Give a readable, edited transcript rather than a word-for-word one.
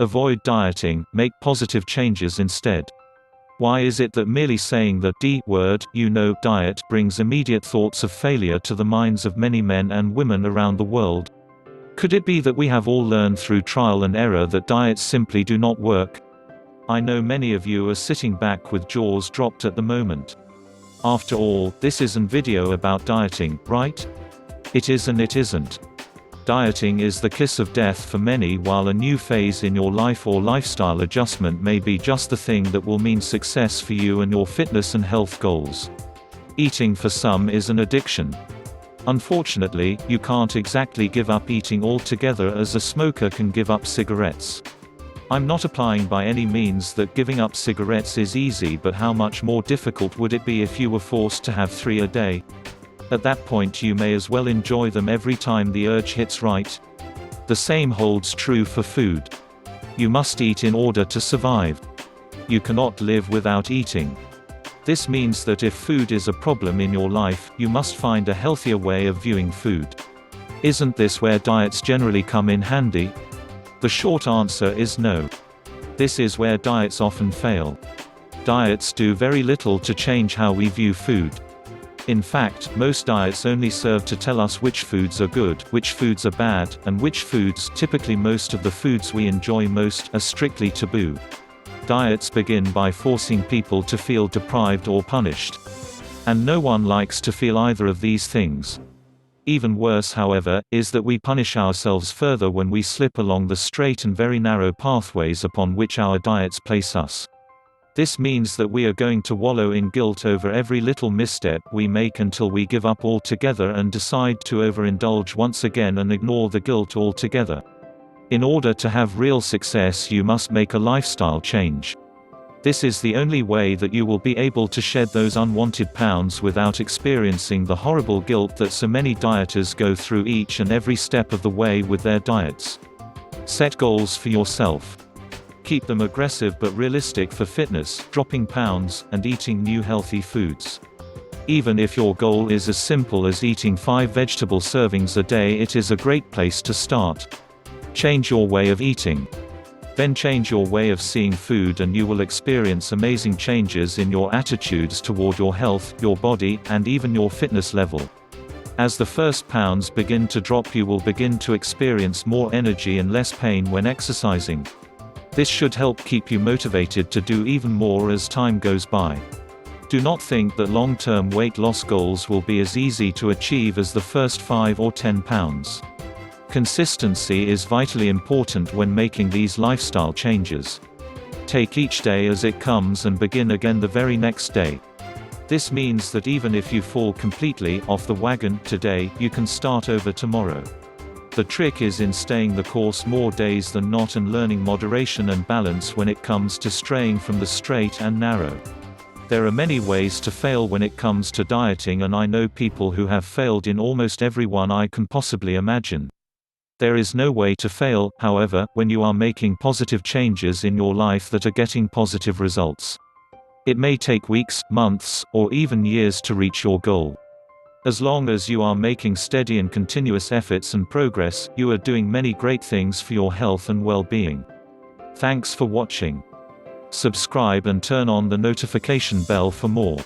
Avoid dieting, make positive changes instead. Why is it that merely saying the D word, diet, brings immediate thoughts of failure to the minds of many men and women around the world? Could it be that we have all learned through trial and error that diets simply do not work? I know many of you are sitting back with jaws dropped at the moment. After all, this isn't video about dieting, right? It is and it isn't. Dieting is the kiss of death for many, while a new phase in your life or lifestyle adjustment may be just the thing that will mean success for you and your fitness and health goals. Eating for some is an addiction. Unfortunately, you can't exactly give up eating altogether as a smoker can give up cigarettes. I'm not implying by any means that giving up cigarettes is easy, but how much more difficult would it be if you were forced to have 3 a day? At that point you may as well enjoy them every time the urge hits right. The same holds true for food. You must eat in order to survive. You cannot live without eating. This means that if food is a problem in your life, you must find a healthier way of viewing food. Isn't this where diets generally come in handy? The short answer is no. This is where diets often fail. Diets do very little to change how we view food. In fact, most diets only serve to tell us which foods are good, which foods are bad, and which foods, typically most of the foods we enjoy most, are strictly taboo. Diets begin by forcing people to feel deprived or punished. And no one likes to feel either of these things. Even worse, however, is that we punish ourselves further when we slip along the straight and very narrow pathways upon which our diets place us. This means that we are going to wallow in guilt over every little misstep we make until we give up altogether and decide to overindulge once again and ignore the guilt altogether. In order to have real success, you must make a lifestyle change. This is the only way that you will be able to shed those unwanted pounds without experiencing the horrible guilt that so many dieters go through each and every step of the way with their diets. Set goals for yourself. Keep them aggressive but realistic for fitness, dropping pounds, and eating new healthy foods. Even if your goal is as simple as eating 5 vegetable servings a day, it is a great place to start. Change your way of eating. Then change your way of seeing food and you will experience amazing changes in your attitudes toward your health, your body, and even your fitness level. As the first pounds begin to drop, you will begin to experience more energy and less pain when exercising. This should help keep you motivated to do even more as time goes by. Do not think that long-term weight loss goals will be as easy to achieve as the first 5 or 10 pounds. Consistency is vitally important when making these lifestyle changes. Take each day as it comes and begin again the very next day. This means that even if you fall completely off the wagon today, you can start over tomorrow. The trick is in staying the course more days than not and learning moderation and balance when it comes to straying from the straight and narrow. There are many ways to fail when it comes to dieting, and I know people who have failed in almost every one I can possibly imagine. There is no way to fail, however, when you are making positive changes in your life that are getting positive results. It may take weeks, months, or even years to reach your goal. As long as you are making steady and continuous efforts and progress, you are doing many great things for your health and well-being. Thanks for watching. Subscribe and turn on the notification bell for more.